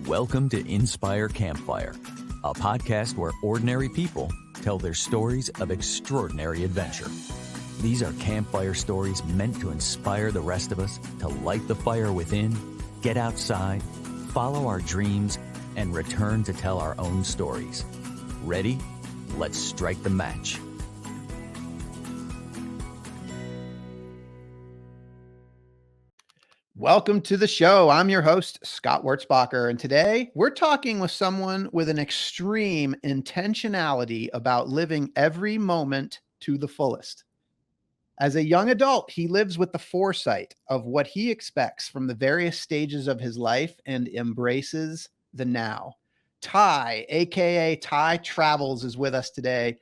Welcome to Inspire Campfire, a podcast where ordinary people tell their stories of extraordinary adventure. These are campfire stories meant to inspire the rest of us to light the fire within, get outside, follow our dreams, and return to tell our own stories. Ready? Let's strike the match. Welcome to the show. I'm your host, Scott Wurtzbacher, and today we're talking with someone with an extreme intentionality about living every moment to the fullest. As a young adult, he lives with the foresight of what he expects from the various stages of his life and embraces the now. Ty, aka Ty Travels, is with us today.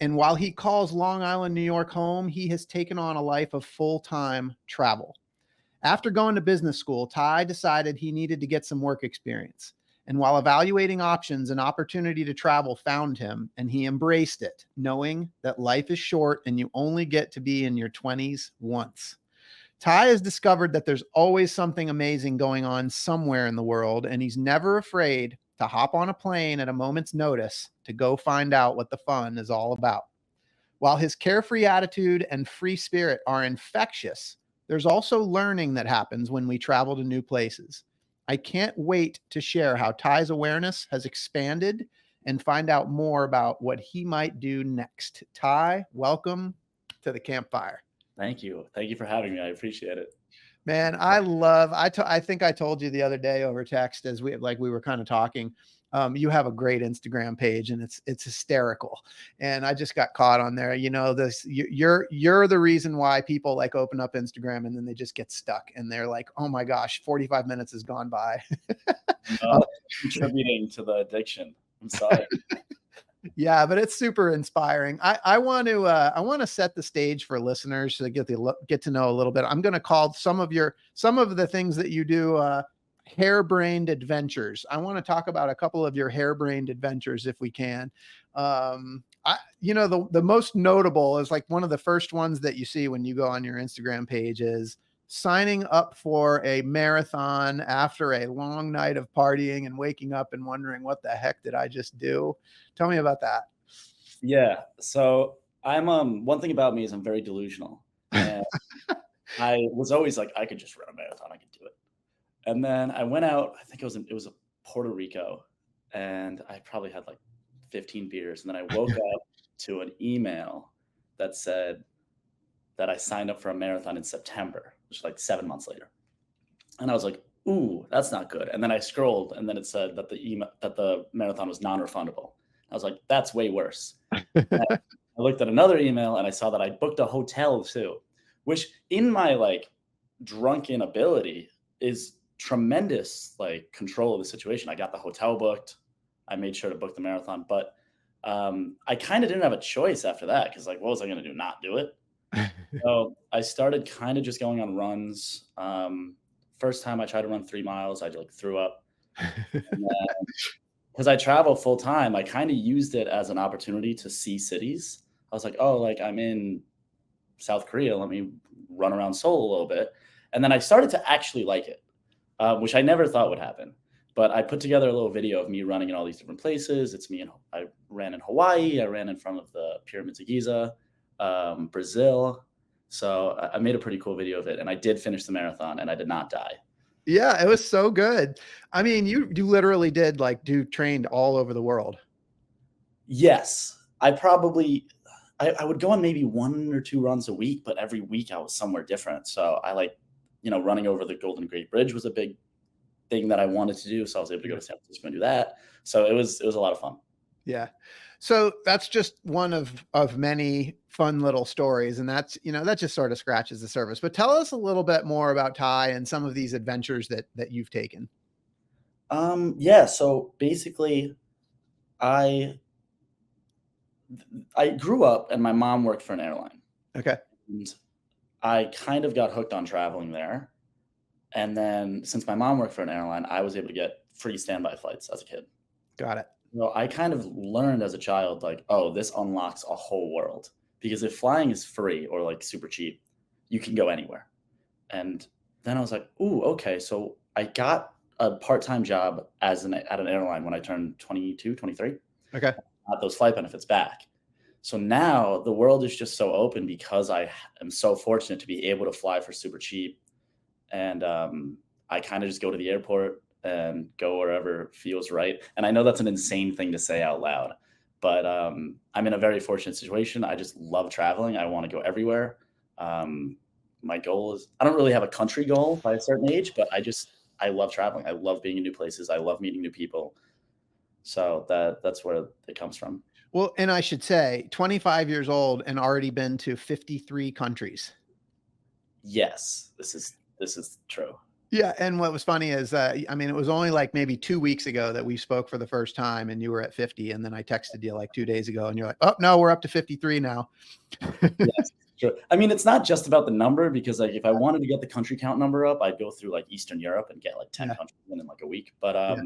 And while he calls Long Island, New York home, he has taken on a life of full-time travel. After going to business school, Ty decided he needed to get some work experience. And while evaluating options, an opportunity to travel found him, and he embraced it, knowing that life is short and you only get to be in your 20s once. Ty has discovered that there's always something amazing going on somewhere in the world, and he's never afraid to hop on a plane at a moment's notice to go find out what the fun is all about. While his carefree attitude and free spirit are infectious, there's also learning that happens when we travel to new places. I can't wait to share how Ty's awareness has expanded and find out more about what he might do next. Ty, welcome to the campfire. Thank you. Thank you for having me. I appreciate it. Man, I think I told you the other day over text as we were kind of talking. You have a great Instagram page and it's hysterical. And I just got caught on there. You know, you're the reason why people like open up Instagram and then they just get stuck and they're like, oh my gosh, 45 minutes has gone by. Contributing to the addiction. I'm sorry. Yeah, but it's super inspiring. I want to set the stage for listeners to get to know a little bit. I'm going to call some of the things that you do harebrained adventures. I want to talk about a couple of your harebrained adventures if we can. The most notable is like one of the first ones that you see when you go on your Instagram page is signing up for a marathon after a long night of partying and waking up and wondering what the heck did I just do? Tell me about that. Yeah. So I'm one thing about me is I'm very delusional. And I was always like, I could just run a marathon. I could do it. And then I went out, I think it was a Puerto Rico, and I probably had like 15 beers. And then I woke up to an email that said that I signed up for a marathon in September, which is like 7 months later. And I was like, ooh, that's not good. And then I scrolled and then it said that the marathon was non-refundable. I was like, that's way worse. I looked at another email and I saw that I booked a hotel too, which in my like drunken ability is tremendous like control of the situation. I got the hotel booked. I made sure to book the marathon, but I kind of didn't have a choice after that because like, what was I going to do? Not do it? So I started kind of just going on runs. First time I tried to run 3 miles, I like threw up. Because I travel full time, I kind of used it as an opportunity to see cities. I was like, oh, like I'm in South Korea. Let me run around Seoul a little bit. And then I started to actually like it, which I never thought would happen. But I put together a little video of me running in all these different places. I ran in Hawaii. I ran in front of the pyramids of Giza, Brazil. So I made a pretty cool video of it. And I did finish the marathon and I did not die. Yeah, it was so good. I mean, you literally did trained all over the world. Yes. I would go on maybe 1 or 2 runs a week, but every week I was somewhere different. So I running over the Golden Gate Bridge was a big thing that I wanted to do. So I was able to go to San Francisco and do that. So it was a lot of fun. Yeah. So that's just one of many fun little stories. And that's, that just sort of scratches the surface, but tell us a little bit more about Ty and some of these adventures that you've taken. Yeah. So basically I grew up and my mom worked for an airline. Okay. And I kind of got hooked on traveling there. And then since my mom worked for an airline, I was able to get free standby flights as a kid. Got it. So I kind of learned as a child, like, oh, this unlocks a whole world. Because if flying is free or like super cheap, you can go anywhere. And then I was like, ooh, okay. So I got a part-time job at an airline when I turned 22, 23. Okay. Got those flight benefits back. So now the world is just so open because I am so fortunate to be able to fly for super cheap. And I kind of just go to the airport and go wherever feels right. And I know that's an insane thing to say out loud, but I'm in a very fortunate situation. I just love traveling. I want to go everywhere. My goal is, I don't really have a country goal by a certain age, but I love traveling. I love being in new places. I love meeting new people. So that's where it comes from. Well, and I should say 25 years old and already been to 53 countries. Yes, this is true. Yeah. And what was funny is, I mean, it was only like maybe 2 weeks ago that we spoke for the first time and you were at 50. And then I texted you like 2 days ago and you're like, oh, no, we're up to 53 now. Yes, true. I mean, it's not just about the number because like if I wanted to get the country count number up, I'd go through like Eastern Europe and get like 10 countries in like a week. But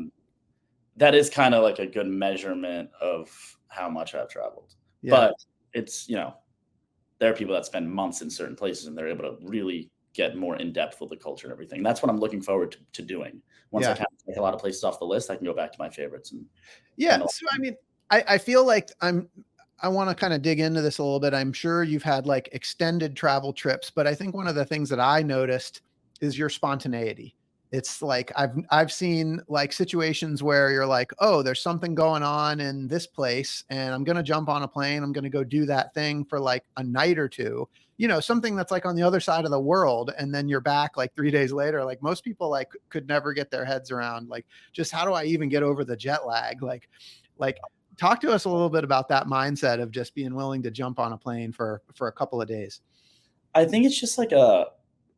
that is kind of like a good measurement of how much I've traveled. Yeah. But it's, there are people that spend months in certain places and they're able to really get more in depth with the culture and everything. That's what I'm looking forward to doing. Once I kind of take a lot of places off the list, I can go back to my favorites. So, I mean, I feel like I want to kind of dig into this a little bit. I'm sure you've had like extended travel trips, but I think one of the things that I noticed is your spontaneity. It's like I've seen like situations where you're like, oh, there's something going on in this place and I'm going to jump on a plane. I'm going to go do that thing for like a night or two, something that's like on the other side of the world. And then you're back like 3 days later. Like most people like could never get their heads around like, just how do I even get over the jet lag? Like talk to us a little bit about that mindset of just being willing to jump on a plane for a couple of days. I think it's just like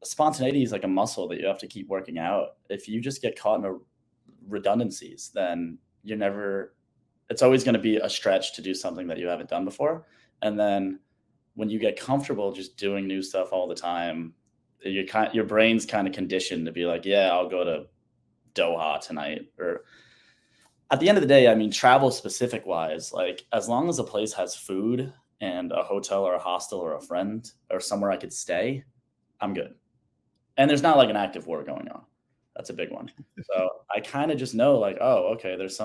spontaneity is like a muscle that you have to keep working out. If you just get caught in redundancies, then it's always going to be a stretch to do something that you haven't done before. And then when you get comfortable just doing new stuff all the time, your brain's kind of conditioned to be like, yeah, I'll go to Doha tonight. Or at the end of the day, I mean, travel specific wise, like as long as a place has food and a hotel or a hostel or a friend or somewhere I could stay, I'm good. And there's not like an active war going on. That's a big one. So I kind of just know like, oh, okay, there's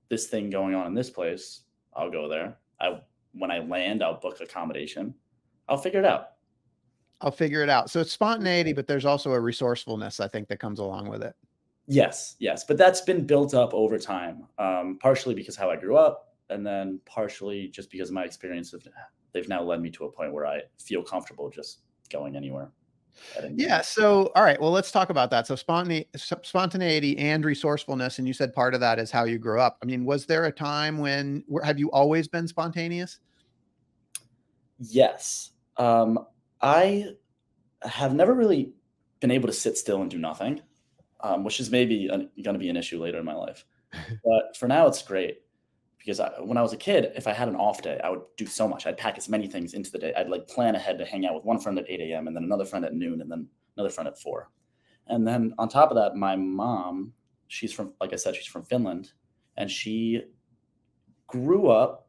this thing going on in this place. I'll go there. When I land, I'll book accommodation. I'll figure it out. So it's spontaneity, but there's also a resourcefulness, I think, that comes along with it. Yes. But that's been built up over time, partially because how I grew up, and then partially just because of my experience. They've now led me to a point where I feel comfortable just going anywhere. Yeah. So, all right. Well, let's talk about that. So spontaneity and resourcefulness. And you said part of that is how you grew up. I mean, was there a time have you always been spontaneous? Yes. I have never really been able to sit still and do nothing, which is maybe going to be an issue later in my life. But for now, it's great. Because when I was a kid, if I had an off day, I would do so much. I'd pack as many things into the day. I'd like plan ahead to hang out with one friend at 8 a.m. and then another friend at noon and then another friend at 4. And then on top of that, my mom, like I said, she's from Finland, and she grew up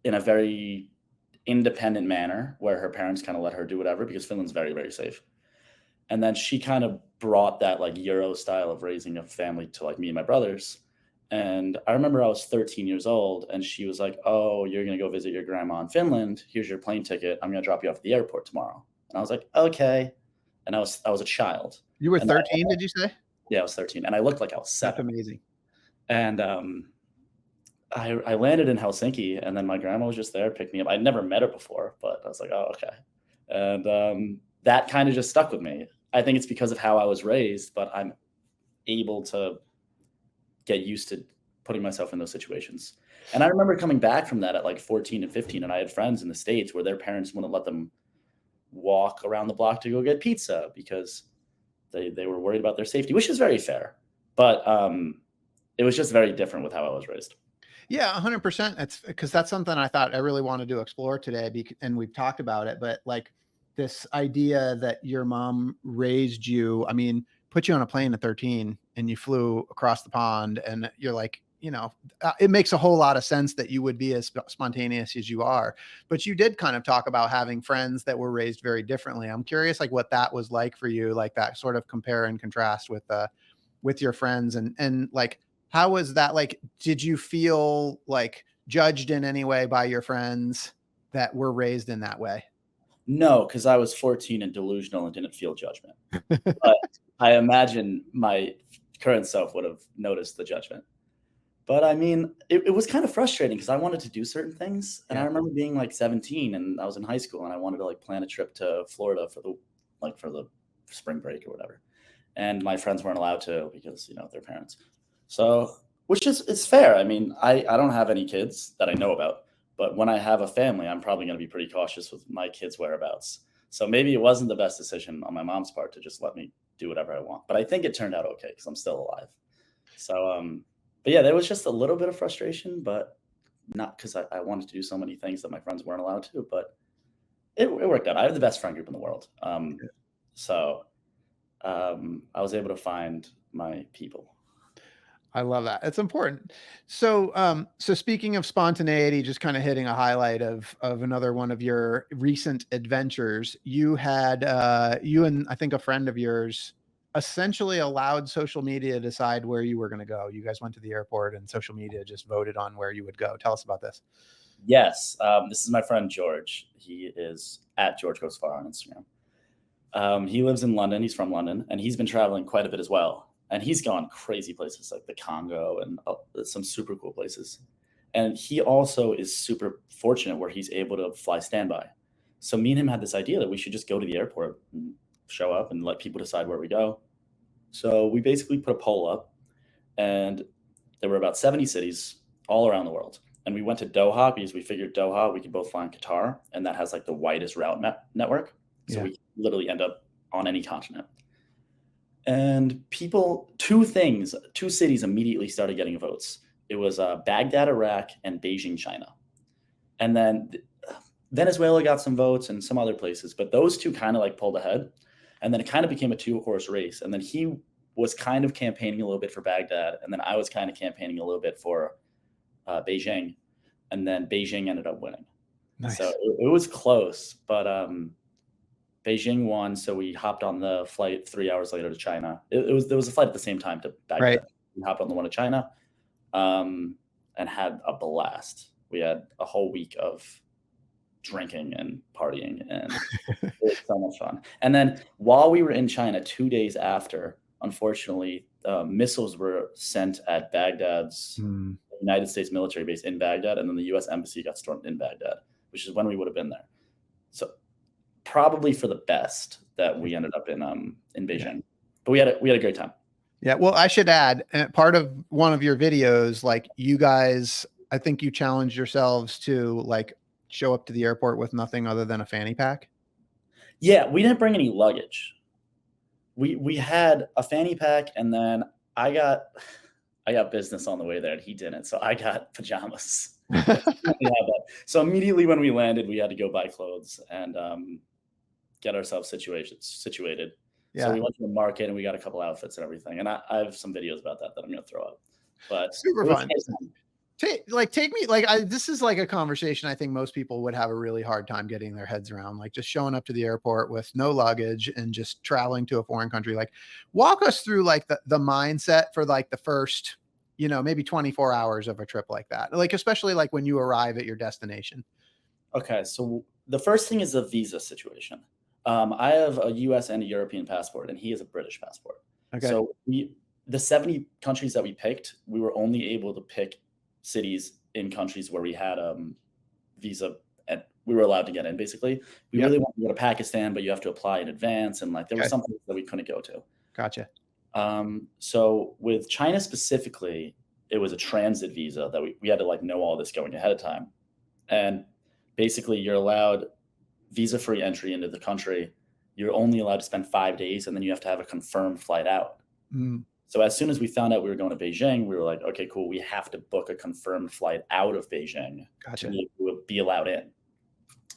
in a very independent manner where her parents kind of let her do whatever because Finland's very, very safe. And then she kind of brought that like Euro style of raising a family to like me and my brothers. And I remember I was 13 years old and she was like, oh, you're going to go visit your grandma in Finland. Here's your plane ticket. I'm going to drop you off at the airport tomorrow. And I was like, okay. And I was a child. You were 13, did you say? Yeah, I was 13. And I looked like I was 7. That's amazing. And I landed in Helsinki and then my grandma was just there, picked me up. I'd never met her before, but I was like, oh, okay. And that kind of just stuck with me. I think it's because of how I was raised, but I'm able to get used to putting myself in those situations. And I remember coming back from that at like 14 and 15, and I had friends in the States where their parents wouldn't let them walk around the block to go get pizza because they were worried about their safety, which is very fair. But it was just very different with how I was raised. Yeah, 100%. That's because that's something I thought I really wanted to explore today, and we've talked about it, but like this idea that your mom raised you, I mean, put you on a plane at 13 and you flew across the pond and you're like it makes a whole lot of sense that you would be as spontaneous as you are, but you did kind of talk about having friends that were raised very differently. I'm curious, like what that was like for you, like that sort of compare and contrast with your friends, and like, how was that? Like, did you feel like judged in any way by your friends that were raised in that way? No, because I was 14 and delusional and didn't feel judgment. But I imagine my current self would have noticed the judgment. But I mean, it was kind of frustrating because I wanted to do certain things. And I remember being like 17 and I was in high school and I wanted to like plan a trip to Florida for the spring break or whatever. And my friends weren't allowed to because, their parents. So, which is, it's fair. I mean, I don't have any kids that I know about, but when I have a family, I'm probably going to be pretty cautious with my kids' whereabouts. So maybe it wasn't the best decision on my mom's part to just let me do whatever I want. But I think it turned out okay because I'm still alive. So, but yeah, there was just a little bit of frustration, but not because I wanted to do so many things that my friends weren't allowed to, but it worked out. I have the best friend group in the world. So I was able to find my people. I love that. It's important. So, so speaking of spontaneity, just kind of hitting a highlight of another one of your recent adventures, you had, you and I think a friend of yours essentially allowed social media to decide where you were going to go. You guys went to the airport and social media just voted on where you would go. Tell us about this. Yes. This is my friend, George. He is at George Goes Far on Instagram. He lives in London. He's from London and he's been traveling quite a bit as well. And he's gone crazy places like the Congo and some super cool places. And he also is super fortunate where he's able to fly standby. So me and him had this idea that we should just go to the airport and show up and let people decide where we go. So we basically put a poll up and there were about 70 cities all around the world. And we went to Doha because we figured Doha, we could both fly in Qatar. And that has like the widest route network. So we literally end up on any continent. And two cities immediately started getting votes. It was Baghdad, Iraq, and Beijing, China. And then Venezuela got some votes and some other places, but those two kind of like pulled ahead. And then it kind of became a 2-horse race. And then he was kind of campaigning a little bit for Baghdad. And then I was kind of campaigning a little bit for Beijing. And then Beijing ended up winning. Nice. So it was close, but Beijing won, so we hopped on the flight 3 hours later to China. There was a flight at the same time to Baghdad. Right. We hopped on the one to China, and had a blast. We had a whole week of drinking and partying, and it was so much fun. And then while we were in China, 2 days after, unfortunately, missiles were sent at Baghdad's United States military base in Baghdad, and then the U.S. embassy got stormed in Baghdad, which is when we would have been there. So probably for the best that we ended up in Beijing, but we had a great time. Yeah. Well, I should add, part of one of your videos, like you guys, I think you challenged yourselves to like show up to the airport with nothing other than a fanny pack. Yeah. We didn't bring any luggage. We had a fanny pack, and then I got business on the way there and he didn't. So I got pajamas. So immediately when we landed, we had to go buy clothes and get ourselves situated. Yeah. So we went to the market and we got a couple outfits and everything. And I have some videos about that I'm going to throw up. But super fun. Take me, this is like a conversation I think most people would have a really hard time getting their heads around, like just showing up to the airport with no luggage and just traveling to a foreign country. Like walk us through like the mindset for like the first, maybe 24 hours of a trip like that. Like, especially like when you arrive at your destination. Okay. So the first thing is the visa situation. I have a US and a European passport and he has a British passport. Okay. So the 70 countries that we picked, we were only able to pick cities in countries where we had visa and we were allowed to get in. Basically, we really wanted to go to Pakistan, but you have to apply in advance, and like there were some places that we couldn't go to. Gotcha. So with China specifically, it was a transit visa that we had to like know all this going ahead of time, and basically you're allowed visa-free entry into the country. You're only allowed to spend 5 days, and then you have to have a confirmed flight out. So as soon as we found out we were going to Beijing, we were like, okay, cool. We have to book a confirmed flight out of Beijing to be allowed in.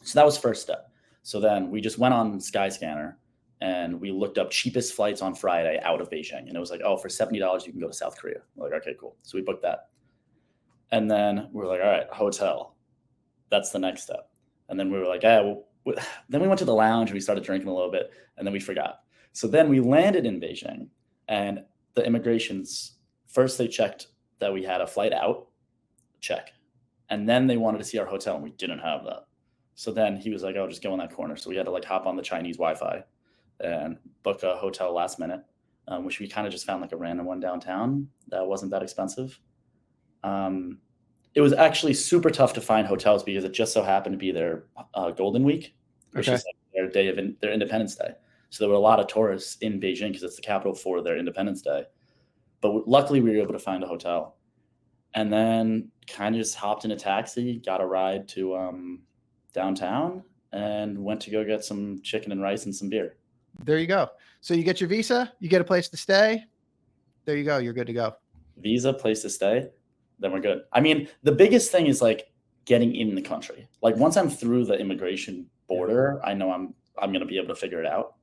So that was first step. So then we just went on Skyscanner and we looked up cheapest flights on Friday out of Beijing. And it was like, oh, for $70, you can go to South Korea. We're like, okay, cool. So we booked that. And then we were like, all right, hotel. That's the next step. And then we were like, then we went to the lounge and we started drinking a little bit, and then we forgot. So then we landed in Beijing, and the immigrations, first they checked that we had a flight out, check. And then they wanted to see our hotel, and we didn't have that. So then he was like, oh, just go in that corner. So we had to like hop on the Chinese Wi-Fi and book a hotel last minute, which we kind of just found like a random one downtown that wasn't that expensive. It was actually super tough to find hotels because it just so happened to be their Golden Week, which is like their day of their Independence Day. So there were a lot of tourists in Beijing because it's the capital for their Independence Day. But luckily, we were able to find a hotel, and then kind of just hopped in a taxi, got a ride to downtown, and went to go get some chicken and rice and some beer. There you go. So you get your visa, you get a place to stay. There you go. You're good to go. Visa, place to stay, then we're good. I mean, the biggest thing is like getting in the country. Like once I'm through the immigration border, I know I'm going to be able to figure it out.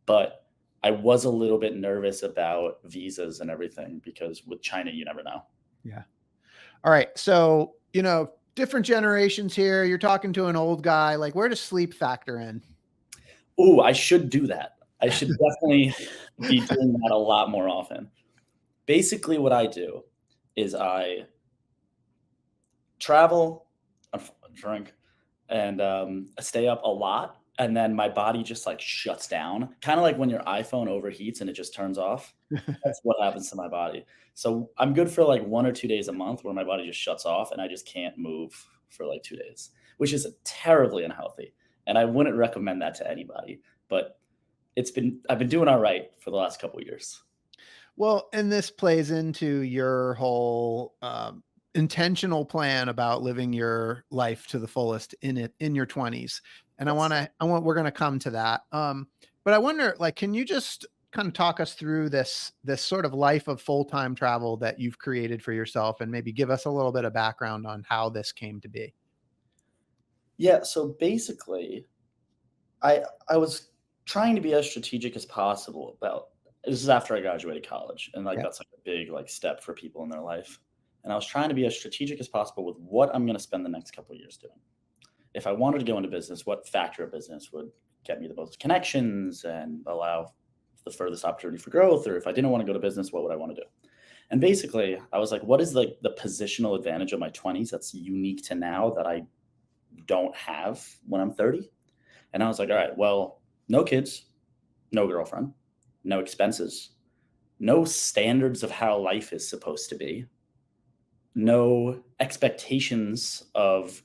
But I was a little bit nervous about visas and everything because with China, you never know. Yeah. All right. So, different generations here. You're talking to an old guy. Like, where does sleep factor in? Oh, I should do that. I should definitely be doing that a lot more often. Basically, what I do is I travel, drink, and stay up a lot. And then my body just like shuts down, kind of like when your iPhone overheats and it just turns off. That's what happens to my body. So I'm good for like 1 or 2 days a month where my body just shuts off and I just can't move for like 2 days, which is terribly unhealthy. And I wouldn't recommend that to anybody, but I've been doing all right for the last couple of years. Well, and this plays into your whole intentional plan about living your life to the fullest in your 20s. And we're going to come to that. But I wonder, like, can you just kind of talk us through this sort of life of full-time travel that you've created for yourself, and maybe give us a little bit of background on how this came to be? Yeah. So basically I was trying to be as strategic as possible about, this is after I graduated college, and like, that's like a big like step for people in their life. And I was trying to be as strategic as possible with what I'm going to spend the next couple of years doing. If I wanted to go into business, what factor of business would get me the most connections and allow the furthest opportunity for growth? Or if I didn't want to go to business, what would I want to do? And basically, I was like, what is like the positional advantage of my 20s that's unique to now that I don't have when I'm 30? And I was like, all right, well, no kids, no girlfriend, no expenses, no standards of how life is supposed to be, no expectations of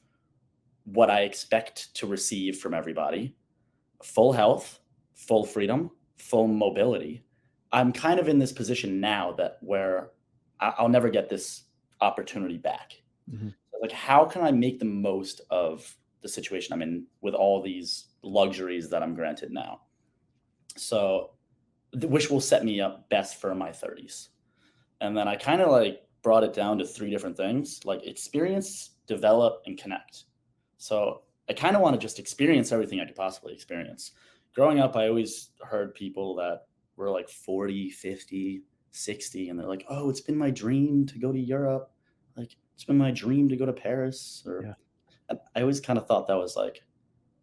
what I expect to receive from everybody, full health, full freedom, full mobility. I'm kind of in this position now that where I'll never get this opportunity back. Mm-hmm. So like, how can I make the most of the situation I'm in with all these luxuries that I'm granted now? So, which will set me up best for my 30s. And then I kind of like brought it down to 3 different things, like experience, develop, and connect. So I kind of want to just experience everything I could possibly experience. Growing up, I always heard people that were like 40, 50, 60, and they're like, oh, it's been my dream to go to Europe. Like, it's been my dream to go to Paris. And I always kind of thought that was like,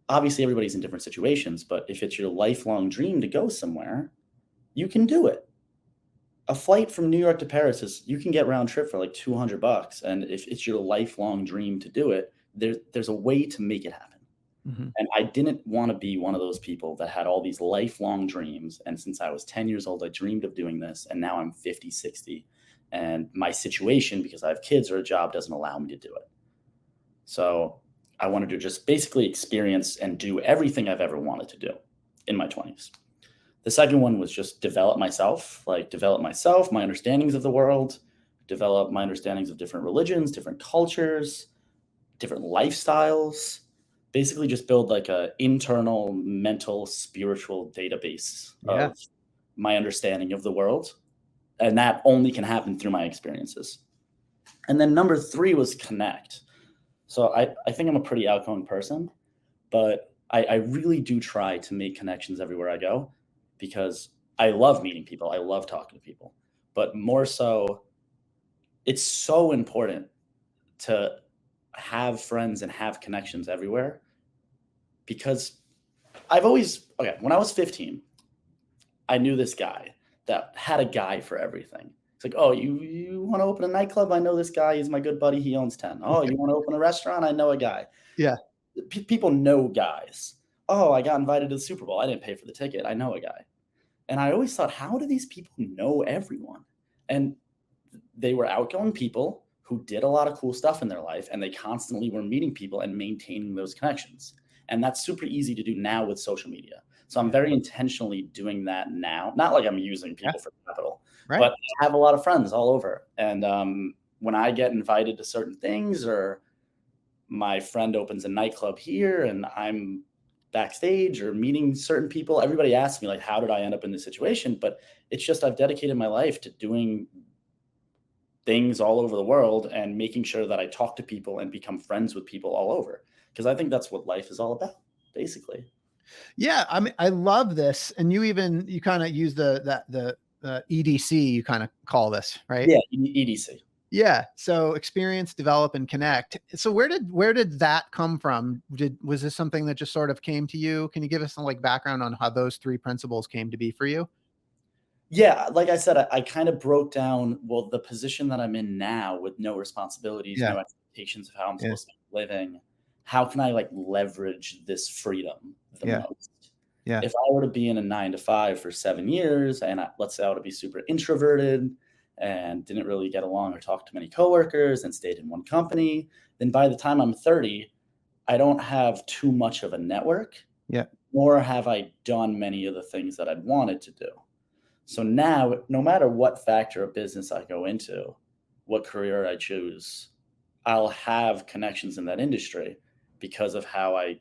obviously everybody's in different situations, but if it's your lifelong dream to go somewhere, you can do it. A flight from New York to Paris you can get round trip for like $200. And if it's your lifelong dream to do it, there's a way to make it happen. Mm-hmm. And I didn't want to be one of those people that had all these lifelong dreams. And since I was 10 years old, I dreamed of doing this. And now I'm 50, 60. And my situation, because I have kids or a job, doesn't allow me to do it. So I wanted to just basically experience and do everything I've ever wanted to do in my 20s. The second one was just develop myself, my understandings of the world, develop my understandings of different religions, different cultures, different lifestyles, basically just build like a internal, mental, spiritual database of my understanding of the world. And that only can happen through my experiences. And then number 3 was connect. So I think I'm a pretty outgoing person, but I really do try to make connections everywhere I go because I love meeting people. I love talking to people, but more so, it's so important to have friends and have connections everywhere, because when I was 15, I knew this guy that had a guy for everything. It's like, oh, you want to open a nightclub? I know this guy. He's my good buddy. He owns 10. Oh, you want to open a restaurant? I know a guy. Yeah. People know guys. Oh, I got invited to the Super Bowl. I didn't pay for the ticket. I know a guy. And I always thought, how do these people know everyone? And they were outgoing people who did a lot of cool stuff in their life, and they constantly were meeting people and maintaining those connections. And that's super easy to do now with social media. So I'm very intentionally doing that now. Not like I'm using people for capital, but I have a lot of friends all over. And when I get invited to certain things, or my friend opens a nightclub here and I'm backstage or meeting certain people, everybody asks me, like, how did I end up in this situation? But it's just, I've dedicated my life to doing things all over the world and making sure that I talk to people and become friends with people all over. Because I think that's what life is all about, basically. Yeah, I mean, I love this, and you kind of use the EDC. You kind of call this, right? Yeah, EDC. Yeah. So experience, develop, and connect. So where did that come from? Was this something that just sort of came to you? Can you give us some like background on how those three principles came to be for you? Yeah, like I said, I kind of broke down, well, the position that I'm in now with no responsibilities, no expectations of how I'm supposed to be living. How can I like leverage this freedom the most? Yeah. If I were to be in a 9-to-5 for 7 years, and let's say I were to be super introverted and didn't really get along or talk to many coworkers and stayed in one company, then by the time I'm 30, I don't have too much of a network. Yeah. Nor have I done many of the things that I'd wanted to do. So now, no matter what factor of business I go into, what career I choose, I'll have connections in that industry because of how I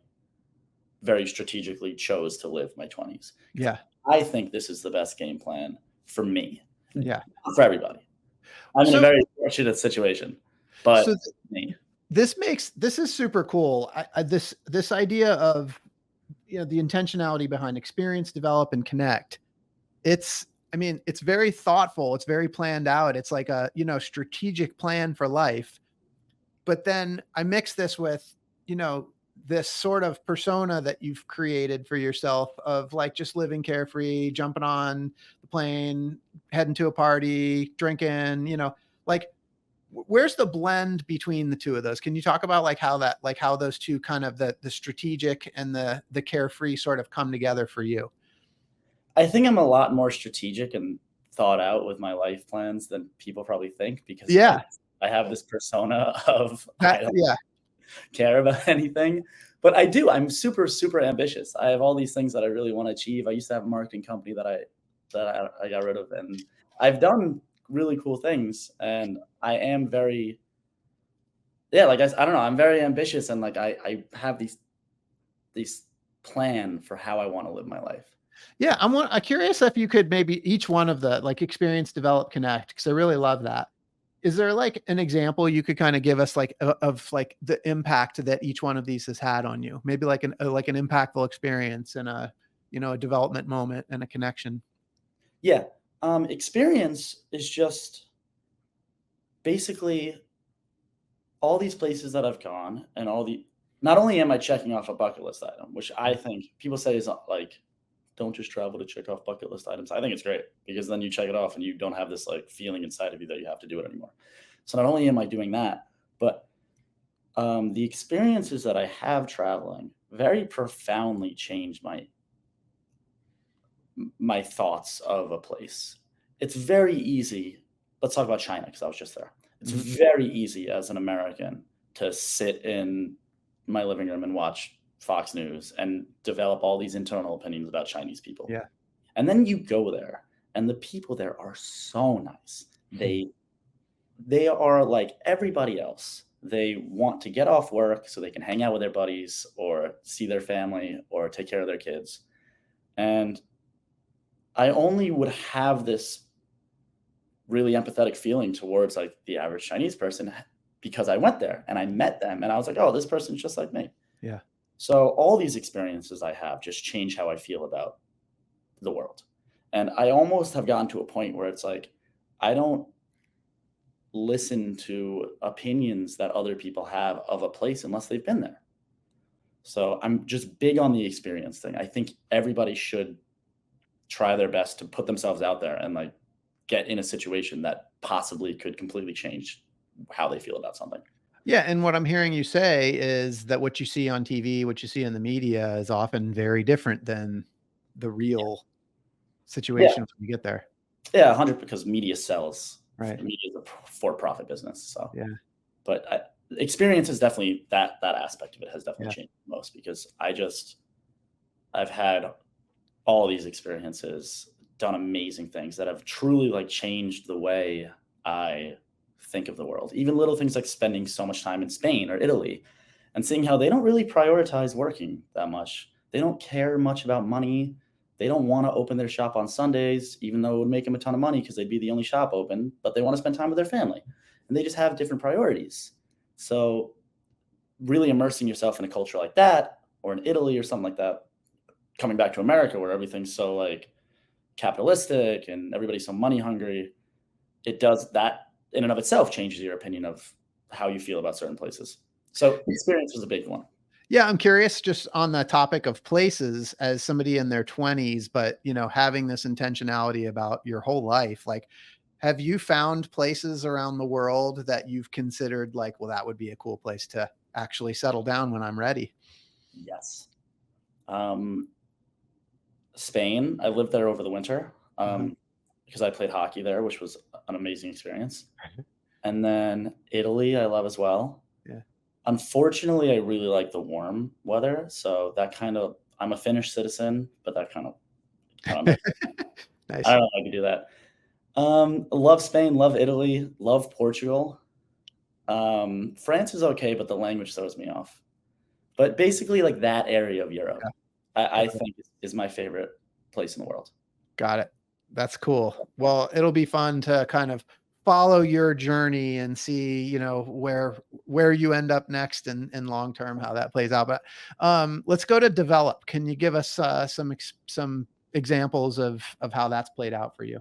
very strategically chose to live my 20s. Yeah. I think this is the best game plan for me. Yeah. For everybody. I'm in a very fortunate situation, but me. This is super cool. This idea of, the intentionality behind experience, develop, and connect. It's very thoughtful. It's very planned out. It's like a, strategic plan for life. But then I mix this with, this sort of persona that you've created for yourself of like just living carefree, jumping on the plane, heading to a party, drinking, like where's the blend between the two of those? Can you talk about how those two kind of the strategic and the carefree sort of come together for you? I think I'm a lot more strategic and thought out with my life plans than people probably think, because I have this persona of I don't care about anything, but I do. I'm super, super ambitious. I have all these things that I really want to achieve. I used to have a marketing company that I got rid of, and I've done really cool things, and I am very, like I don't know, I'm very ambitious, and like I have these plan for how I want to live my life. Yeah, I'm curious if you could maybe each one of the like experience, develop, connect, because I really love that. Is there like an example you could kind of give us like of like the impact that each one of these has had on you? Maybe like an impactful experience and a development moment and a connection. Yeah. Experience is just basically all these places that I've gone, and not only am I checking off a bucket list item, which I think people say is like, don't just travel to check off bucket list items. I think it's great, because then you check it off and you don't have this like feeling inside of you that you have to do it anymore. So not only am I doing that, but the experiences that I have traveling very profoundly changed my thoughts of a place. It's very easy. Let's talk about China, because I was just there. It's very easy as an American to sit in my living room and watch Fox News and develop all these internal opinions about Chinese people. Yeah. And then you go there, and the people there are so nice. They are like everybody else. They want to get off work so they can hang out with their buddies or see their family or take care of their kids. And I only would have this really empathetic feeling towards like the average Chinese person because I went there and I met them, and I was like, oh, this person's just like me. Yeah. So all these experiences I have just change how I feel about the world. And I almost have gotten to a point where it's like, I don't listen to opinions that other people have of a place unless they've been there. So I'm just big on the experience thing. I think everybody should try their best to put themselves out there and like get in a situation that possibly could completely change how they feel about something. Yeah, and what I'm hearing you say is that what you see on TV, what you see in the media is often very different than the real Yeah. situation when you get there. Yeah, 100 because media sells. Right. Media is a for-profit business. So, Yeah. but experience is definitely that aspect of it has definitely Yeah. changed the most because I've had all these experiences, done amazing things that have truly like changed the way I think of the world. Even little things like spending so much time in Spain or Italy and seeing how they don't really prioritize working that much. They don't care much about money. They don't want to open their shop on Sundays, even though it would make them a ton of money because they'd be the only shop open, but they want to spend time with their family. And they just have different priorities. So really immersing yourself in a culture like that, or in Italy or something like that, coming back to America where everything's so like capitalistic and everybody's so money hungry, it does that in and of itself changes your opinion of how you feel about certain places. So experience was a big one. Yeah, I'm curious just on the topic of places as somebody in their 20s, but having this intentionality about your whole life, like have you found places around the world that you've considered like, well, that would be a cool place to actually settle down when I'm ready? Yes. Um, Spain, I lived there over the winter Uh-huh. because I played hockey there, which was an amazing experience. And then Italy, I love as well. Yeah. Unfortunately, I really like the warm weather. So that kind of, I'm a Finnish citizen, but that kind of makes Nice. I don't know if I can do that. Love Spain, love Italy, love Portugal. France is okay, but the language throws me off. But basically, like that area of Europe, Yeah. I Got it. think is my favorite place in the world. Got it. That's cool. Well, it'll be fun to kind of follow your journey and see, where you end up next and long term how that plays out. But let's go to develop. Can you give us some examples of how that's played out for you?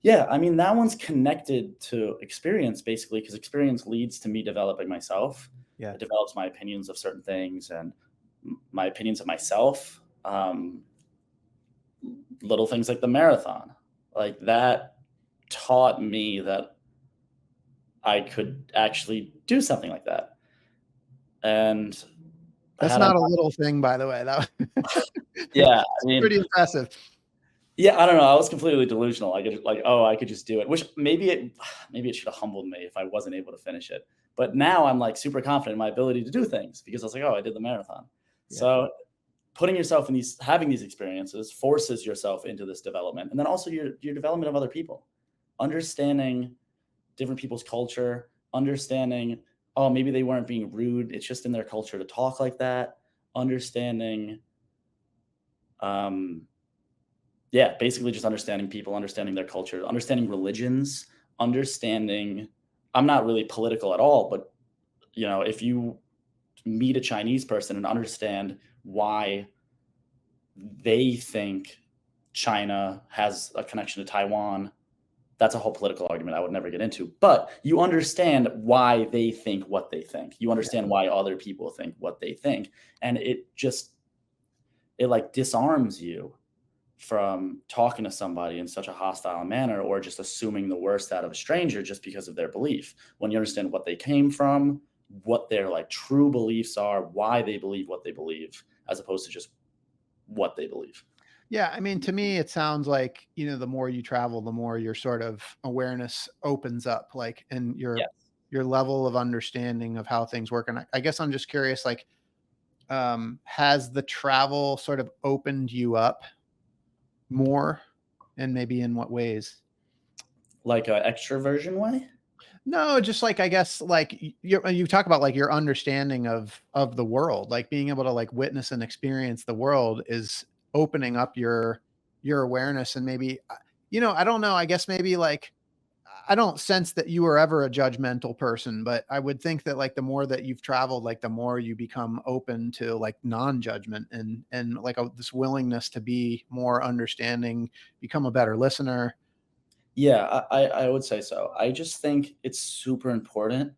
Yeah, I mean that one's connected to experience basically because experience leads to me developing myself. Yeah. It develops my opinions of certain things and my opinions of myself. Little things like the marathon, like that taught me that I could actually do something like that. And That's had I not a not, little thing, by the way. That yeah, I it's mean, pretty impressive. yeah, I don't know. I was completely delusional. I could like, oh, I could just do it. Which maybe it should have humbled me if I wasn't able to finish it. But now I'm like super confident in my ability to do things because I was like, oh, I did the marathon. Yeah. So putting yourself in having these experiences forces yourself into this development, and then also your development of other people, understanding different people's culture, understanding, oh, maybe they weren't being rude. It's just in their culture to talk like that. Understanding, yeah, basically just understanding people, understanding their culture, understanding religions, understanding. I'm not really political at all, but if you meet a Chinese person and understand why they think China has a connection to Taiwan, that's a whole political argument I would never get into. But you understand why they think what they think. You understand why other people think what they think. And it like disarms you from talking to somebody in such a hostile manner or just assuming the worst out of a stranger just because of their belief. When you understand what they came from, what their like true beliefs are, why they believe what they believe, as opposed to just what they believe. Yeah, I mean, to me, it sounds like, the more you travel, the more your sort of awareness opens up, like, and Yeah. your level of understanding of how things work. And I guess I'm just curious, like, has the travel sort of opened you up more, and maybe in what ways? Like a extroversion way? No, just like I guess like you talk about like your understanding of the world, like being able to like witness and experience the world is opening up your awareness and maybe I don't know, I guess maybe like I don't sense that you were ever a judgmental person, but I would think that like the more that you've traveled, like the more you become open to like non-judgment and like this willingness to be more understanding, become a better listener. Yeah, I would say so. I just think it's super important.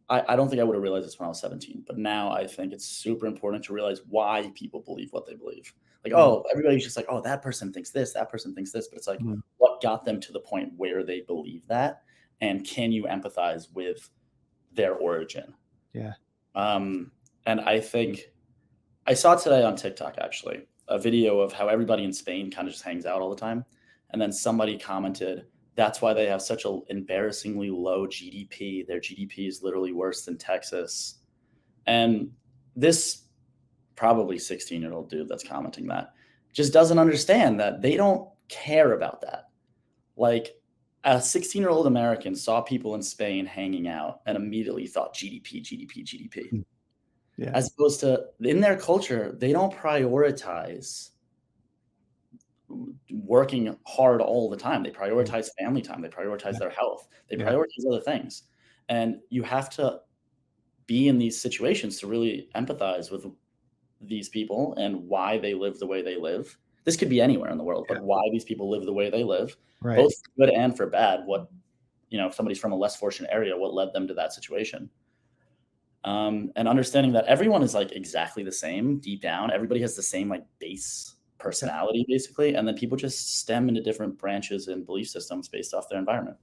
I don't think I would have realized this when I was 17, but now I think it's super important to realize why people believe what they believe. Like, Mm, oh, everybody's just like, oh, that person thinks this, that person thinks this, but it's like, mm, what got them to the point where they believe that? And can you empathize with their origin? yeah. Um, and I think I saw today on TikTok actually a video of how everybody in Spain kind of just hangs out all the time. And then somebody commented, that's why they have such an embarrassingly low GDP. Their GDP is literally worse than Texas. And this probably 16-year-old dude that's commenting that just doesn't understand that they don't care about that. Like a 16-year-old American saw people in Spain hanging out and immediately thought GDP, GDP, GDP. Mm, yeah. As opposed to in their culture, they don't prioritize working hard all the time. They Mm, prioritize family time. They prioritize yeah. their health. They Yeah. prioritize other things. And you have to be in these situations to really empathize with these people and why they live the way they live. This could be anywhere in the world, Yeah. but why these people live the way they live, Right. both for good and for bad. What, if somebody's from a less fortunate area, what led them to that situation? And understanding that everyone is like exactly the same deep down. Everybody has the same like base Yeah. personality, basically. And then people just stem into different branches and belief systems based off their environment.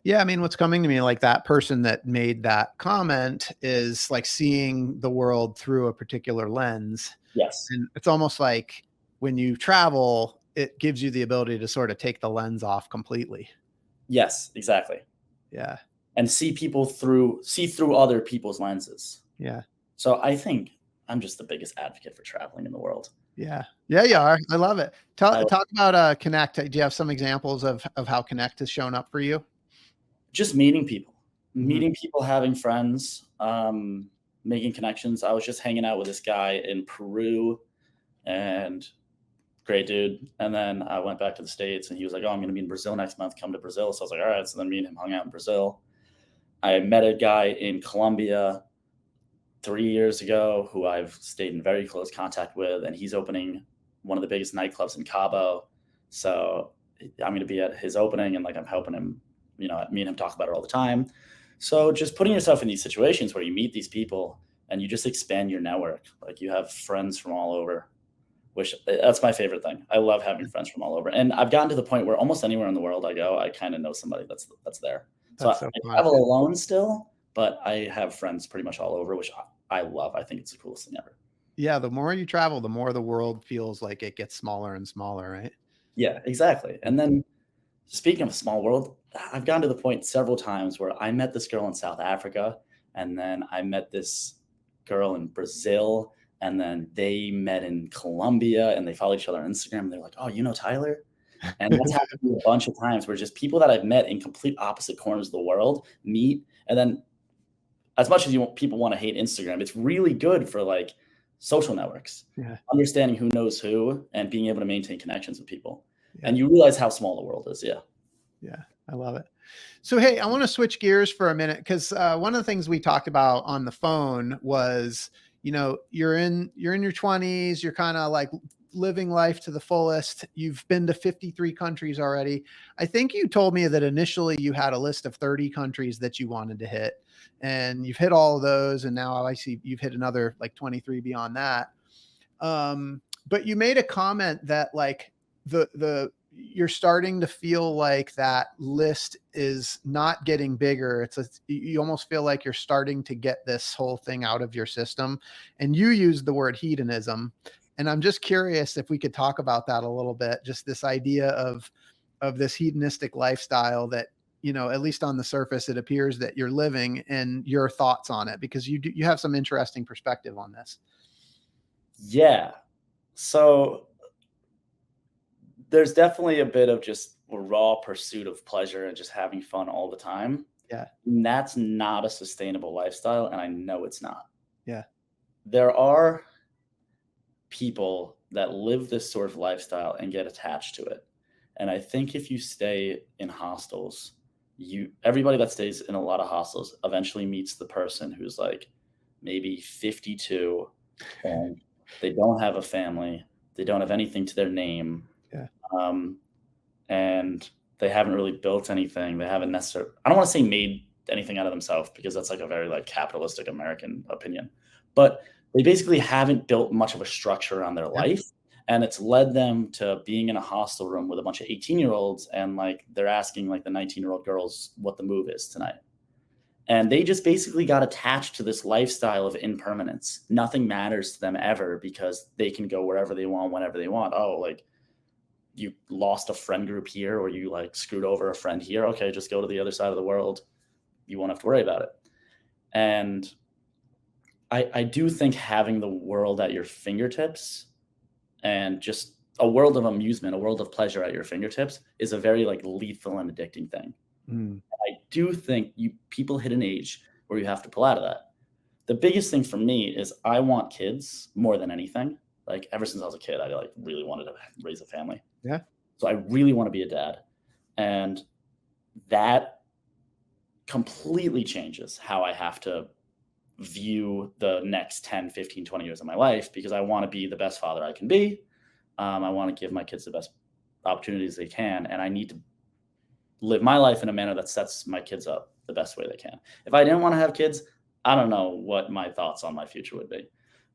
Yeah, I mean, what's coming to me, like that person that made that comment is like seeing the world through a particular lens. Yes. And it's almost like when you travel, it gives you the ability to sort of take the lens off completely. Yes, exactly. Yeah. And see through other people's lenses. Yeah. So I think I'm just the biggest advocate for traveling in the world. Yeah. Yeah, you are. I love it. I Talk about Connect. Do you have some examples of how Connect has shown up for you? just Mhm. meeting people, having friends, making connections. I was just hanging out with this guy in Peru and great dude. And then I went back to the States and he was like, oh, I'm going to be in Brazil next month. Come to Brazil. So I was like, all right. So then me and him hung out in Brazil. I met a guy in Colombia 3 years ago who I've stayed in very close contact with, and he's opening one of the biggest nightclubs in Cabo. So I'm going to be at his opening and like I'm helping him, me and him talk about it all the time. So just putting yourself in these situations where you meet these people and you just expand your network. Like you have friends from all over, which that's my favorite thing. I love having friends from all over. And I've gotten to the point where almost anywhere in the world I go, I kind of know somebody that's there. So That's I so fun. travel alone still, but I have friends pretty much all over, which I love. I think it's the coolest thing ever. Yeah, the more you travel, the more the world feels like it gets smaller and smaller, right? Yeah, exactly. And then speaking of a small world, I've gotten to the point several times where I met this girl in South Africa, and then I met this girl in Brazil, and then they met in Colombia, and they follow each other on Instagram. And they're like, "Oh, you know Tyler?" And that's happened to me a bunch of times where just people that I've met in complete opposite corners of the world meet, and then as much as people want to hate Instagram, it's really good for like social networks, Yeah. understanding who knows who, and being able to maintain connections with people. Yeah. And you realize how small the world is. Yeah. Yeah, I love it. So, hey, I want to switch gears for a minute because one of the things we talked about on the phone was, you're in your 20s, you're kind of like living life to the fullest. You've been to 53 countries already. I think you told me that initially you had a list of 30 countries that you wanted to hit, and you've hit all of those, and now I see you've hit another like 23 beyond that. But you made a comment that like the you're starting to feel like that list is not getting bigger. You almost feel like you're starting to get this whole thing out of your system. And you used the word hedonism. And I'm just curious if we could talk about that a little bit, just this idea of this hedonistic lifestyle that, at least on the surface, it appears that you're living, and your thoughts on it, because you have some interesting perspective on this. Yeah. So there's definitely a bit of just a raw pursuit of pleasure and just having fun all the time. Yeah. And that's not a sustainable lifestyle. And I know it's not. Yeah. There are people that live this sort of lifestyle and get attached to it. And I think if you stay in hostels, everybody that stays in a lot of hostels eventually meets the person who's like maybe 52 and they don't have a family, they don't have anything to their name, Yeah. um, and They haven't really built anything. They haven't necessarily, I don't want to say made anything out of themselves, because that's like a very like capitalistic American opinion, but they basically haven't built much of a structure around their Yeah. life. And it's led them to being in a hostel room with a bunch of 18-year-olds, and like they're asking like the 19-year-old girls what the move is tonight. And they just basically got attached to this lifestyle of impermanence. Nothing matters to them ever, because they can go wherever they want, whenever they want. Oh, like you lost a friend group here, or you like screwed over a friend here. Okay, just go to the other side of the world. You won't have to worry about it. And I do think having the world at your fingertips, and just a world of amusement, a world of pleasure at your fingertips, is a very like lethal and addicting thing. Mm. I do think people hit an age where you have to pull out of that. The biggest thing for me is I want kids more than anything. Like ever since I was a kid, I like really wanted to raise a family. Yeah. So I really want to be a dad. And that completely changes how I have to view the next 10, 15, 20 years of my life, because I want to be the best father I can be. I want to give my kids the best opportunities they can. And I need to live my life in a manner that sets my kids up the best way they can. If I didn't want to have kids, I don't know what my thoughts on my future would be.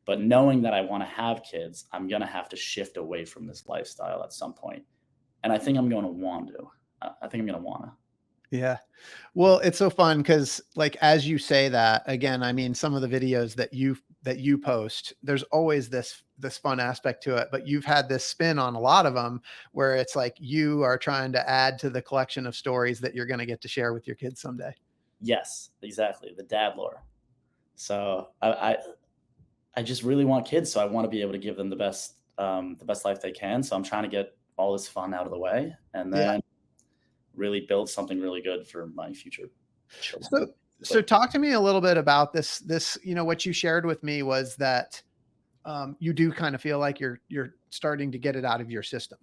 But knowing that I want to have kids, I'm going to have to shift away from this lifestyle at some point. And I think I'm going to want to. I think I'm going to want to. Yeah. Well, it's so fun because like, as you say that, again, I mean, some of the videos that you post, there's always this fun aspect to it, but you've had this spin on a lot of them where it's like you are trying to add to the collection of stories that you're going to get to share with your kids someday. Yes, exactly. The dad lore. So I just really want kids. So I want to be able to give them the best life they can. So I'm trying to get all this fun out of the way, and then really build something really good for my future children. So talk to me a little bit about this, what you shared with me was that you do kind of feel like you're starting to get it out of your system.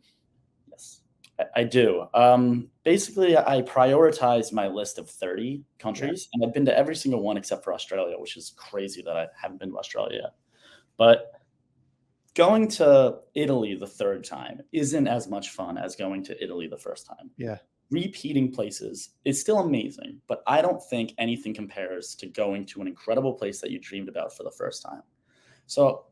Yes, I do. Basically, I prioritize my list of 30 countries, and I've been to every single one except for Australia, which is crazy that I haven't been to Australia yet. But going to Italy the third time isn't as much fun as going to Italy the first time. Yeah. Repeating places is still amazing, but I don't think anything compares to going to an incredible place that you dreamed about for the first time. So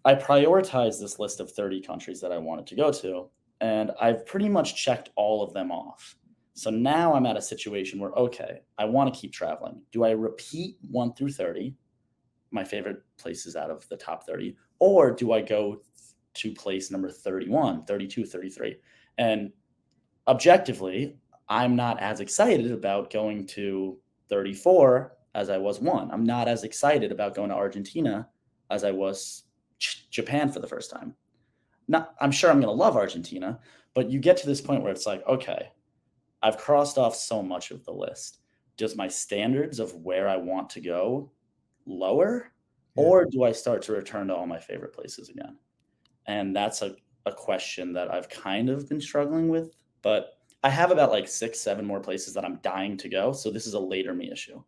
I prioritized this list of 30 countries that I wanted to go to, and I've pretty much checked all of them off. So now I'm at a situation where, okay, I want to keep traveling. Do I repeat 1 through 30, my favorite places out of the top 30, or do I go to place number 31, 32, 33? And objectively, I'm not as excited about going to 34 as I was 1. I'm not as excited about going to Argentina as I was Japan for the first time. I'm sure I'm going to love Argentina, but you get to this point where it's like, okay, I've crossed off so much of the list. Does my standards of where I want to go lower, or do I start to return to all my favorite places again? And that's a question that I've kind of been struggling with. But I have about like 6, 7 more places that I'm dying to go. So this is a later me issue.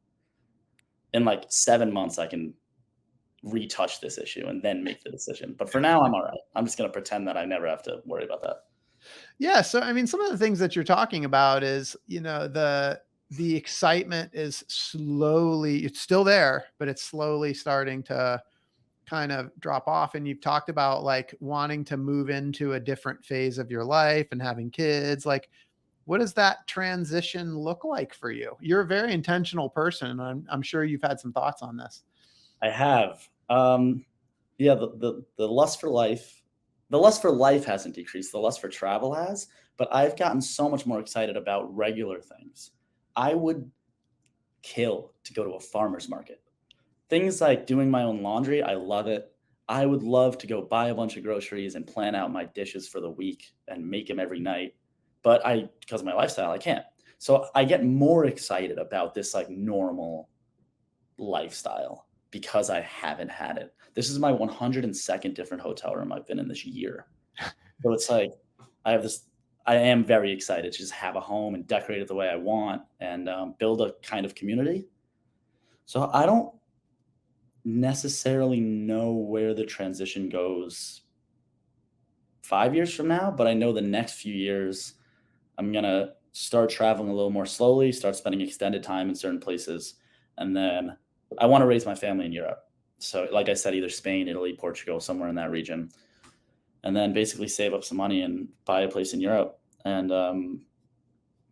In like 7 months, I can retouch this issue and then make the decision. But for now, I'm all right. I'm just going to pretend that I never have to worry about that. Yeah. So, I mean, some of the things that you're talking about is, the excitement is it's still there, but it's slowly starting to kind of drop off. And you've talked about like wanting to move into a different phase of your life and having kids. Like, what does that transition look like for you? You're a very intentional person, and I'm sure you've had some thoughts on this. I have. The lust for life hasn't decreased. The lust for travel has, but I've gotten so much more excited about regular things. I would kill to go to a farmer's market. Things like doing my own laundry, I love it. I would love to go buy a bunch of groceries and plan out my dishes for the week and make them every night. But because of my lifestyle, I can't. So I get more excited about this like normal lifestyle because I haven't had it. This is my 102nd different hotel room I've been in this year. So it's like I am very excited to just have a home and decorate it the way I want and build a kind of community. So I don't necessarily know where the transition goes 5 years from now, but I know the next few years I'm going to start traveling a little more slowly, start spending extended time in certain places. And then I want to raise my family in Europe. So like I said, either Spain, Italy, Portugal, somewhere in that region. And then basically save up some money and buy a place in Europe and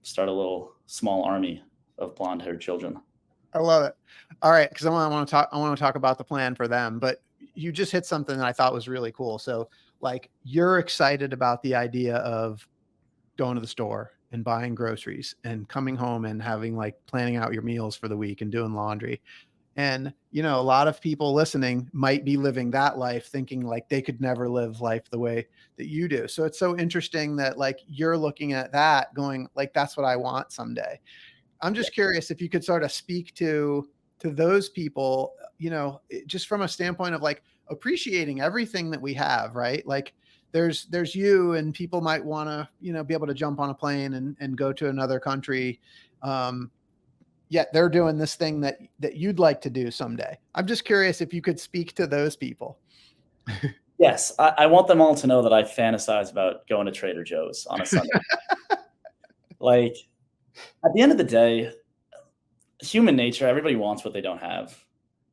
start a little small army of blonde-haired children. I love it. All right, because I want to talk about the plan for them, but you just hit something that I thought was really cool. So, like, you're excited about the idea of going to the store and buying groceries and coming home and having like planning out your meals for the week and doing laundry. And, a lot of people listening might be living that life thinking like they could never live life the way that you do. So it's so interesting that like you're looking at that going like, that's what I want someday. I'm just curious if you could sort of speak to those people, just from a standpoint of like appreciating everything that we have, right? Like there's you and people might want to, be able to jump on a plane and go to another country. Yet they're doing this thing that you'd like to do someday. I'm just curious if you could speak to those people. Yes, I want them all to know that I fantasize about going to Trader Joe's on a Sunday. Like, at the end of the day, human nature, everybody wants what they don't have.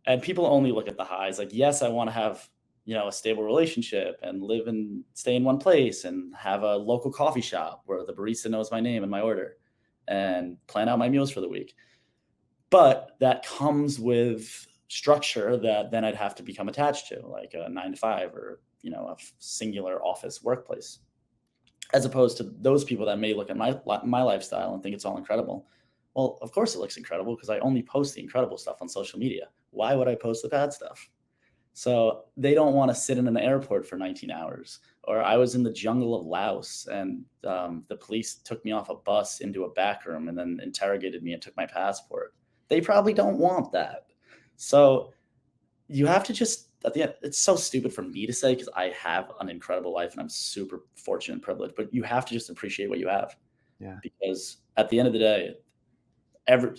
And people only look at the highs. Like, yes, I want to have, a stable relationship and live and stay in one place and have a local coffee shop where the barista knows my name and my order and plan out my meals for the week. But that comes with structure that then I'd have to become attached to, like a 9 to 5 or, a singular office workplace, as opposed to those people that may look at my lifestyle and think it's all incredible. Well, of course it looks incredible because I only post the incredible stuff on social media. Why would I post the bad stuff? So they don't want to sit in an airport for 19 hours. Or I was in the jungle of Laos and the police took me off a bus into a back room and then interrogated me and took my passport. They probably don't want that. So you have to just, at the end, it's so stupid for me to say because I have an incredible life and I'm super fortunate and privileged, but you have to just appreciate what you have. Yeah. Because at the end of the day,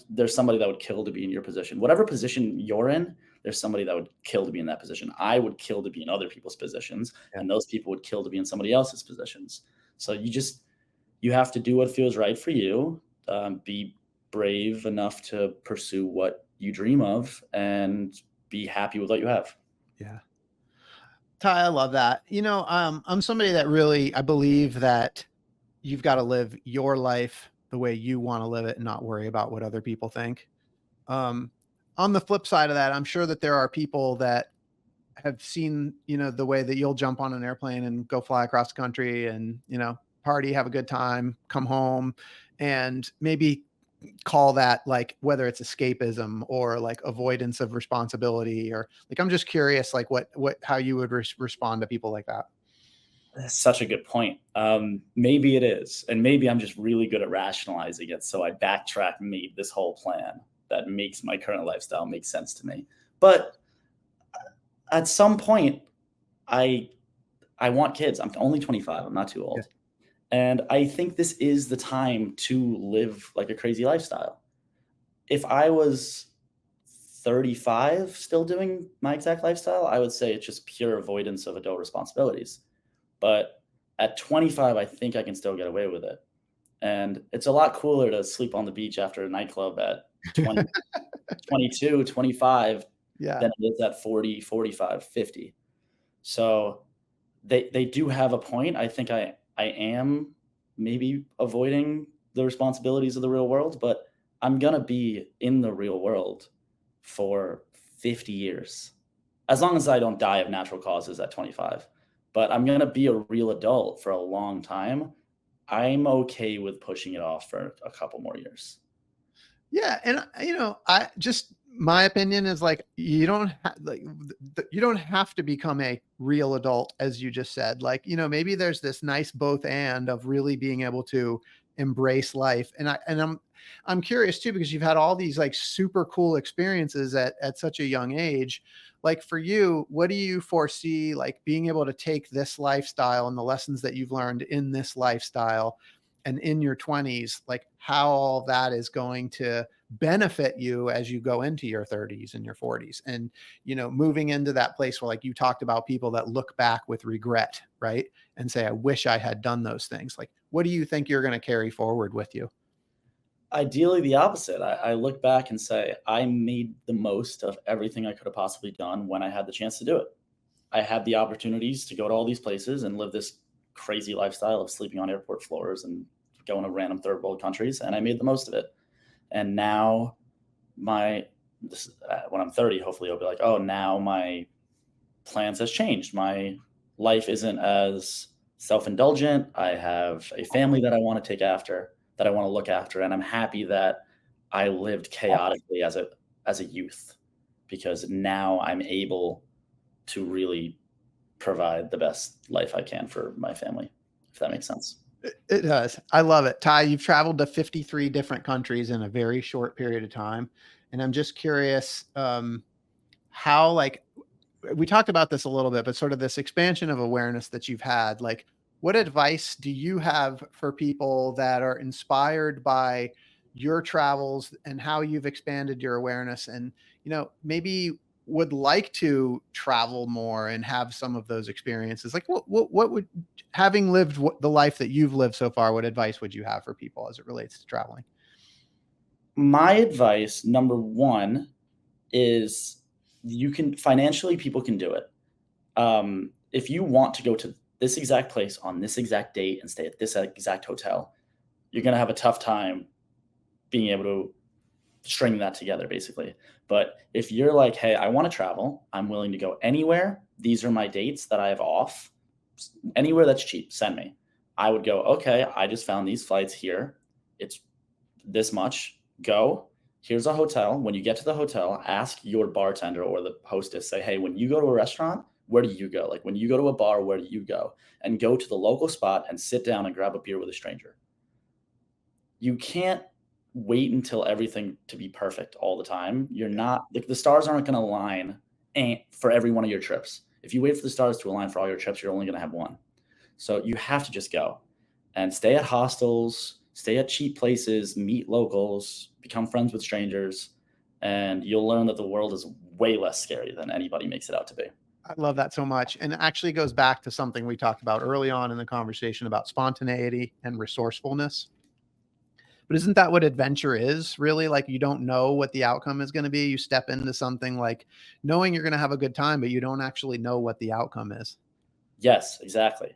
there's somebody that would kill to be in your position. Whatever position you're in, there's somebody that would kill to be in that position. I would kill to be in other people's positions, and those people would kill to be in somebody else's positions. So you have to do what feels right for you, be brave enough to pursue what you dream of and be happy with what you have. Yeah. Ty, I love that. I'm somebody that really, I believe that you've got to live your life the way you want to live it and not worry about what other people think. On the flip side of that, I'm sure that there are people that have seen, the way that you'll jump on an airplane and go fly across the country and, party, have a good time, come home, and maybe call that like whether it's escapism or like avoidance of responsibility or like I'm just curious like how you would respond to people like that. That's such a good point. Maybe it is, and maybe I'm just really good at rationalizing it, so I backtrack and made this whole plan that makes my current lifestyle make sense to me. But at some point I want kids. I'm only 25. I'm not too old. Yeah. And I think this is the time to live like a crazy lifestyle. If I was 35 still doing my exact lifestyle, I would say it's just pure avoidance of adult responsibilities. But at 25, I think I can still get away with it. And it's a lot cooler to sleep on the beach after a nightclub at 20, 22, 25 than it is at 40, 45, 50. So they do have a point. I think I am maybe avoiding the responsibilities of the real world, but I'm going to be in the real world for 50 years, as long as I don't die of natural causes at 25. But I'm going to be a real adult for a long time. I'm okay with pushing it off for a couple more years. Yeah. And, my opinion is like, you don't have to become a real adult, as you just said. Like, maybe there's this nice both and of really being able to embrace life. And I'm curious too, because you've had all these like super cool experiences at such a young age. Like for you, what do you foresee like being able to take this lifestyle and the lessons that you've learned in this lifestyle and in your 20s, like how all that is going to benefit you as you go into your 30s and your 40s and, moving into that place where like you talked about people that look back with regret, right? And say, I wish I had done those things. Like, what do you think you're going to carry forward with you? Ideally, the opposite. I look back and say, I made the most of everything I could have possibly done when I had the chance to do it. I had the opportunities to go to all these places and live this crazy lifestyle of sleeping on airport floors and going to random third world countries, and I made the most of it. And now when I'm 30, hopefully I'll be like, oh, now my plans has changed. My life isn't as self-indulgent. I have a family that I want to take after, that I want to look after, and I'm happy that I lived chaotically as a youth, because now I'm able to really provide the best life I can for my family, if that makes sense. It does. I love it. Ty, you've traveled to 53 different countries in a very short period of time. And I'm just curious, how, like, we talked about this a little bit, but sort of this expansion of awareness that you've had, like, what advice do you have for people that are inspired by your travels and how you've expanded your awareness and, maybe would like to travel more and have some of those experiences? Like what would, having lived the life that you've lived so far, what advice would you have for people as it relates to traveling? My advice, number one, is financially, people can do it. If you want to go to this exact place on this exact date and stay at this exact hotel, you're going to have a tough time being able to string that together, basically. But if you're like, hey, I want to travel, I'm willing to go anywhere, these are my dates that I have off, anywhere that's cheap, send me. I would go, okay, I just found these flights here. It's this much. Go. Here's a hotel. When you get to the hotel, ask your bartender or the hostess, say, hey, when you go to a restaurant, where do you go? Like when you go to a bar, where do you go? And go to the local spot and sit down and grab a beer with a stranger. You can't wait until everything to be perfect all the time. You're not, like, the stars aren't going to align for every one of your trips. If you wait for the stars to align for all your trips, you're only going to have one. So you have to just go and stay at hostels, stay at cheap places, meet locals, become friends with strangers, and you'll learn that the world is way less scary than anybody makes it out to be. I love that so much. And it actually goes back to something we talked about early on in the conversation about spontaneity and resourcefulness. But isn't that what adventure is, really? Like, you don't know what the outcome is going to be. You step into something like knowing you're going to have a good time, but you don't actually know what the outcome is. Yes, exactly.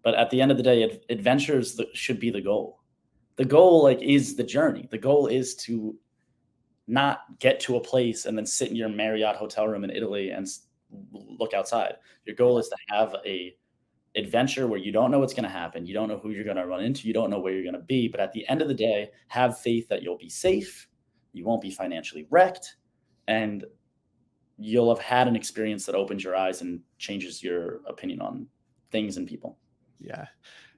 But at the end of the day, adventures should be the goal. The goal, like, is the journey. The goal is to not get to a place and then sit in your Marriott hotel room in Italy and look outside. Your goal is to have a adventure where you don't know what's going to happen. You don't know who you're going to run into. You don't know where you're going to be. But at the end of the day, have faith that you'll be safe. You won't be financially wrecked. And you'll have had an experience that opens your eyes and changes your opinion on things and people. Yeah.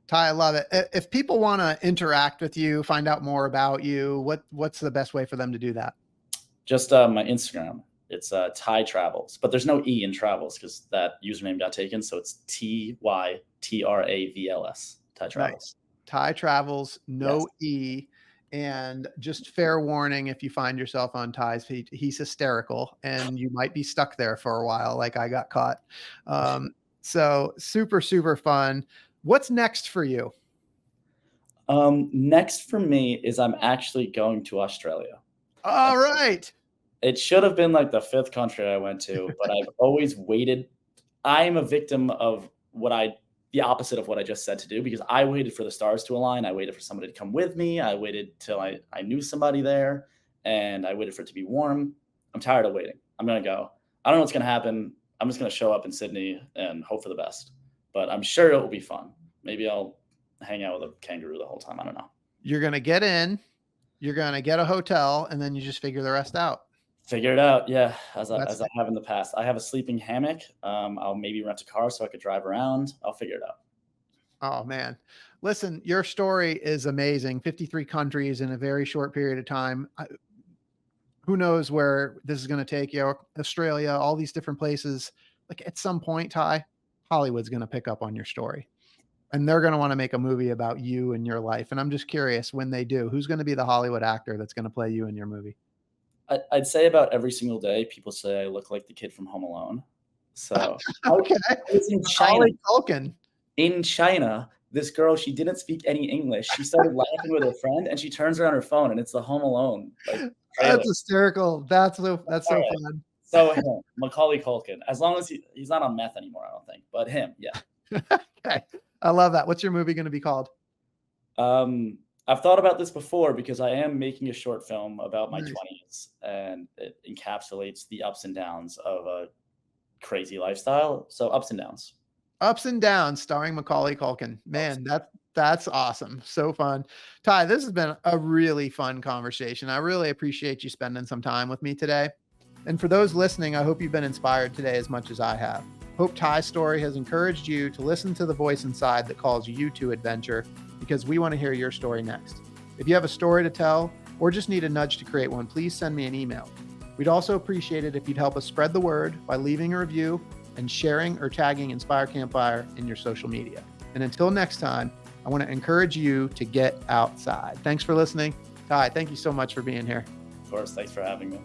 Ty, I love it. If people want to interact with you, find out more about you, what's the best way for them to do that? Just my Instagram. It's Ty Travels, but there's no E in Travels because that username got taken. So it's TYTRAVLS, Ty Travels. Right. Ty Travels, no Yes. E. And just fair warning, if you find yourself on Ty's feet, he's hysterical and you might be stuck there for a while, like I got caught. So super, super fun. What's next for you? Next for me is I'm actually going to Australia. All right. It should have been like the 5th country I went to, but I've always waited. I'm a victim of the opposite of what I just said to do, because I waited for the stars to align. I waited for somebody to come with me. I waited till I knew somebody there, and I waited for it to be warm. I'm tired of waiting. I'm going to go. I don't know what's going to happen. I'm just going to show up in Sydney and hope for the best, but I'm sure it will be fun. Maybe I'll hang out with a kangaroo the whole time. I don't know. You're going to get in, you're going to get a hotel, and then you just figure the rest out. Figure it out. Yeah. As I have in the past. I have a sleeping hammock. I'll maybe rent a car so I could drive around. I'll figure it out. Oh man. Listen, your story is amazing. 53 countries in a very short period of time. Who knows where this is going to take you? Australia, all these different places. Like, at some point, Ty, Hollywood's going to pick up on your story and they're going to want to make a movie about you and your life. And I'm just curious, when they do, who's going to be the Hollywood actor that's going to play you in your movie? I'd say about every single day, people say I look like the kid from Home Alone. So Okay. I was in China. Tolkien. In China this girl, she didn't speak any English. She started laughing with her friend, and she turns around her phone, and it's the Home Alone trailer. That's hysterical. That's so All fun. right. So him, Macaulay Culkin, as long as he's not on meth anymore, I don't think, but him, yeah. Okay. I love that. What's your movie going to be called? I've thought about this before because I am making a short film about my Nice. 20s, and it encapsulates the ups and downs of a crazy lifestyle. So ups and downs. Ups and Downs, starring Macaulay Culkin. Man, that's awesome. So fun. Ty, this has been a really fun conversation. I really appreciate you spending some time with me today. And for those listening, I hope you've been inspired today as much as I have. Hope Ty's story has encouraged you to listen to the voice inside that calls you to adventure, because we want to hear your story next. If you have a story to tell or just need a nudge to create one, please send me an email. We'd also appreciate it if you'd help us spread the word by leaving a review and sharing or tagging Inspire Campfire in your social media. And until next time, I want to encourage you to get outside. Thanks for listening. Ty, thank you so much for being here. Of course, thanks for having me.